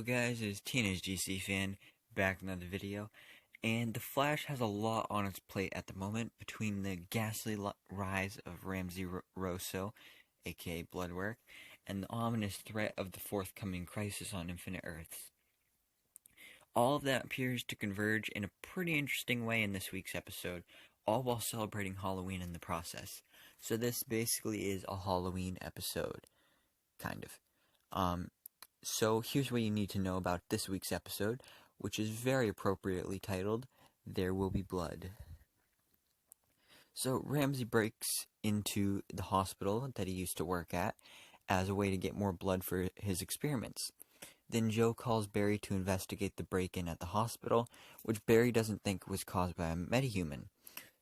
guys, it's Teenage GC Fan back with another video, and The Flash has a lot on its plate at the moment between the ghastly rise of Ramsey Rosso, aka Bloodwork, and the ominous threat of the forthcoming crisis on Infinite Earths. All of that appears to converge in a pretty interesting way in this week's episode, all while celebrating Halloween in the process. So this basically is a Halloween episode, kind of. So here's what you need to know about this week's episode, which is very appropriately titled, There Will Be Blood. So Ramsey breaks into the hospital that he used to work at as a way to get more blood for his experiments. Then Joe calls Barry to investigate the break-in at the hospital, which Barry doesn't think was caused by a metahuman.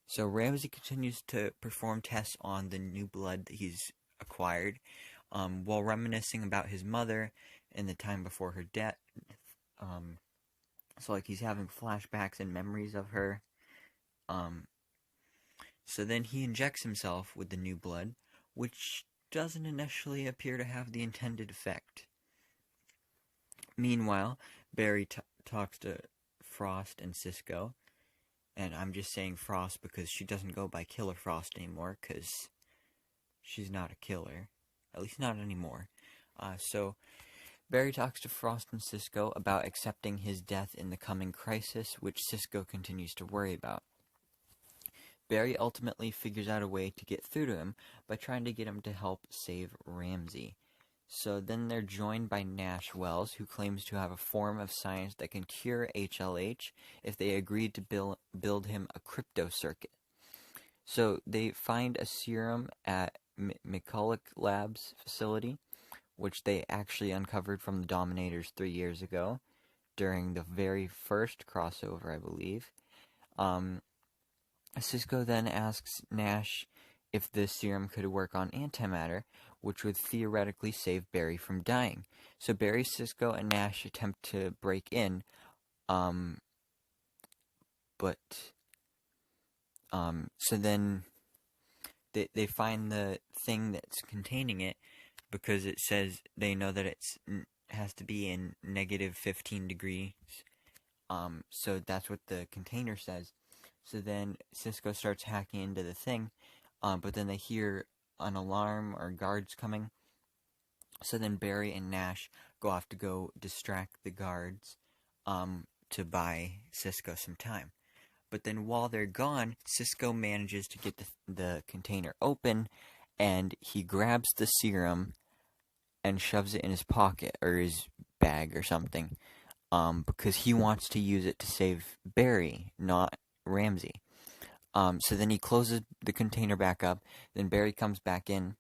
So Ramsey continues to perform tests on the new blood that he's acquired, while reminiscing about his mother and the time before her death. So like he's having flashbacks and memories of her. So then he injects himself with the new blood, which doesn't initially appear to have the intended effect. Meanwhile, Barry talks to Frost and Cisco, and I'm just saying Frost because she doesn't go by Killer Frost anymore, because she's not a killer, at least not anymore. So Barry talks to Frost and Cisco about accepting his death in the coming crisis, which Cisco continues to worry about. Barry ultimately figures out a way to get through to him by trying to get him to help save Ramsey. So then they're joined by Nash Wells, who claims to have a form of science that can cure HLH if they agreed to build him a crypto circuit. So they find a serum at McCulloch Labs facility, which they actually uncovered from the Dominators 3 years ago, during the very first crossover, I believe. Cisco then asks Nash if the serum could work on antimatter, which would theoretically save Barry from dying. So Barry, Cisco, and Nash attempt to break in, so then they find the thing that's containing it, because it says they know that it has to be in negative 15 degrees. So that's what the container says. So then Cisco starts hacking into the thing, but then they hear an alarm or guards coming. So then Barry and Nash go off to go distract the guards to buy Cisco some time. But then while they're gone, Cisco manages to get the container open, and he grabs the serum and shoves it in his pocket or his bag or something, because he wants to use it to save Barry, not Ramsey. So then he closes the container back up. Then Barry comes back in,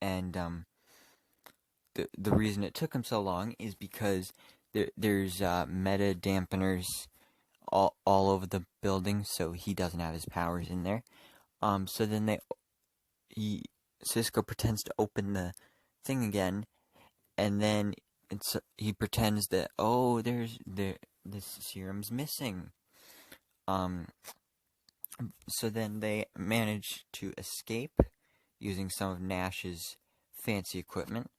and the reason it took him so long is because there's meta dampeners all over the building, so he doesn't have his powers in there. So then Cisco pretends to open the thing again, and then he pretends that this serum's missing. So then they manage to escape using some of Nash's fancy equipment.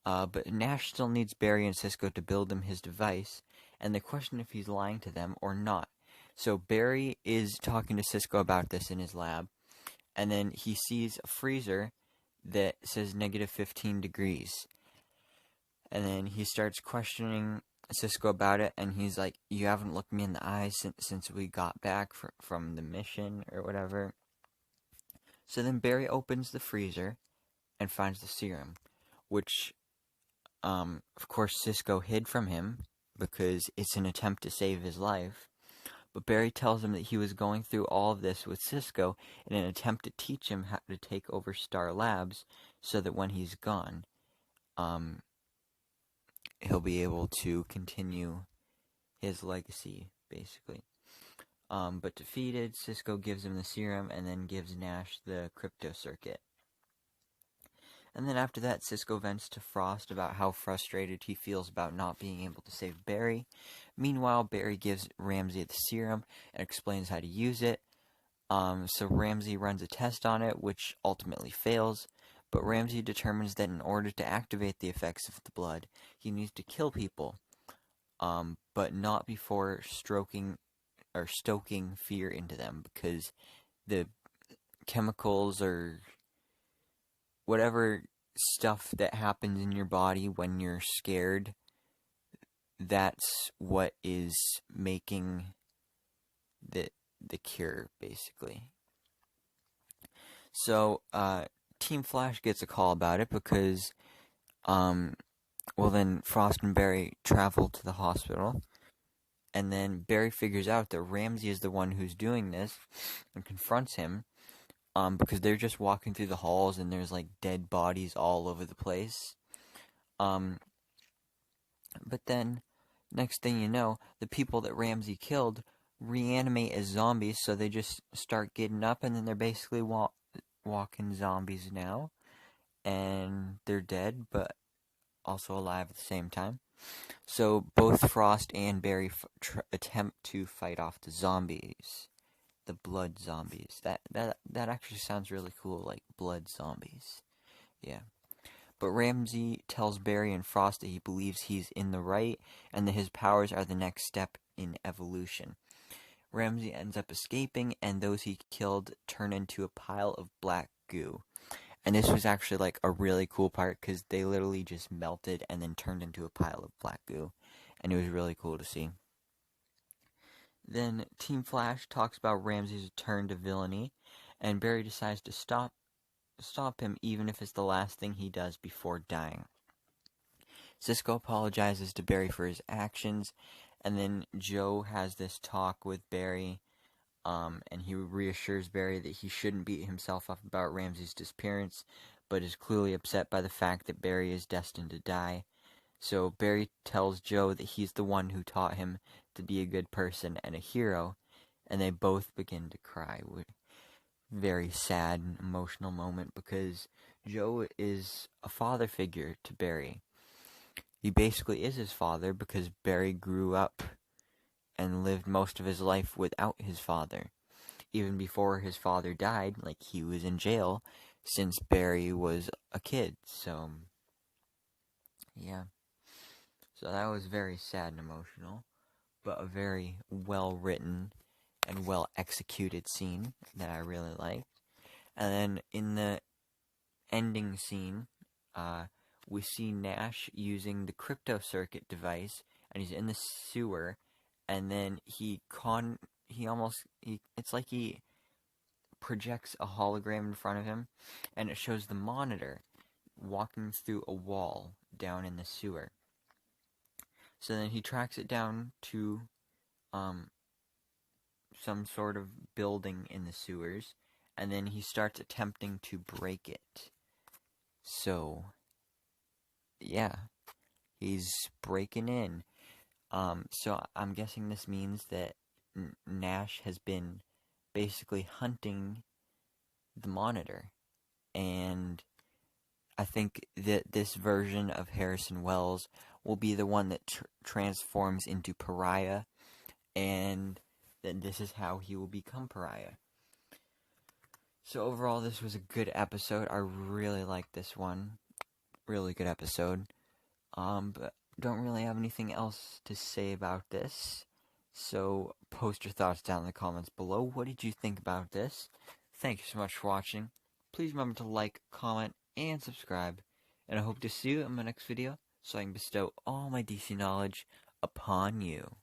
But Nash still needs Barry and Cisco to build him his device, and they question if he's lying to them or not. So Barry is talking to Cisco about this in his lab, and then he sees a freezer that says negative 15 degrees. And then he starts questioning Cisco about it, and he's like, you haven't looked me in the eyes since we got back from the mission or whatever. So then Barry opens the freezer and finds the serum, which of course Cisco hid from him because it's an attempt to save his life. But Barry tells him that he was going through all of this with Cisco in an attempt to teach him how to take over Star Labs, so that when he's gone, he'll be able to continue his legacy, basically. But defeated, Cisco gives him the serum and then gives Nash the crypto circuit. And then after that, Cisco vents to Frost about how frustrated he feels about not being able to save Barry. Meanwhile, Barry gives Ramsey the serum and explains how to use it. So Ramsey runs a test on it, which ultimately fails, But Ramsey determines that in order to activate the effects of the blood, he needs to kill people, but not before stoking fear into them, because the chemicals or whatever stuff that happens in your body when you're scared, that's what is making the cure, basically. So, Team Flash gets a call about it because, then Frost and Barry travel to the hospital, and then Barry figures out that Ramsey is the one who's doing this and confronts him, because they're just walking through the halls and there's like dead bodies all over the place. But then, next thing you know, the people that Ramsey killed reanimate as zombies, so they just start getting up, and then they're basically walking zombies now. And they're dead, but also alive at the same time. So both Frost and Barry attempt to fight off the zombies. The blood zombies. That actually sounds really cool, like blood zombies. Yeah. But Ramsey tells Barry and Frost that he believes he's in the right and that his powers are the next step in evolution. Ramsey ends up escaping, and those he killed turn into a pile of black goo. And this was actually like a really cool part because they literally just melted and then turned into a pile of black goo. And it was really cool to see. Then Team Flash talks about Ramsey's return to villainy, and Barry decides to stop him even if it's the last thing he does before dying. Cisco apologizes to Barry for his actions, and then Joe has this talk with Barry, and he reassures Barry that he shouldn't beat himself up about Ramsey's disappearance, but is clearly upset by the fact that Barry is destined to die. So Barry tells Joe that he's the one who taught him to be a good person and a hero, and they both begin to cry. Very sad and emotional moment because Joe is a father figure to Barry. He basically is his father because Barry grew up and lived most of his life without his father. Even before his father died, like he was in jail since Barry was a kid. So, yeah. So that was very sad and emotional, but a very well written and well executed scene that I really liked. And then in the ending scene, we see Nash using the crypto circuit device, and he's in the sewer, and then it's like he projects a hologram in front of him, and it shows the Monitor walking through a wall down in the sewer. So then he tracks it down to some sort of building in the sewers, and then he starts attempting to break it. So, yeah, he's breaking in. So I'm guessing this means that Nash has been basically hunting the Monitor, and I think that this version of Harrison Wells will be the one that transforms into Pariah, and then this is how he will become Pariah. So overall, this was a good episode. I really liked this one. Really good episode. But don't really have anything else to say about this. So post your thoughts down in the comments below. What did you think about this? Thank you so much for watching. Please remember to like, comment, and subscribe. And I hope to see you in my next video so I can bestow all my DC knowledge upon you.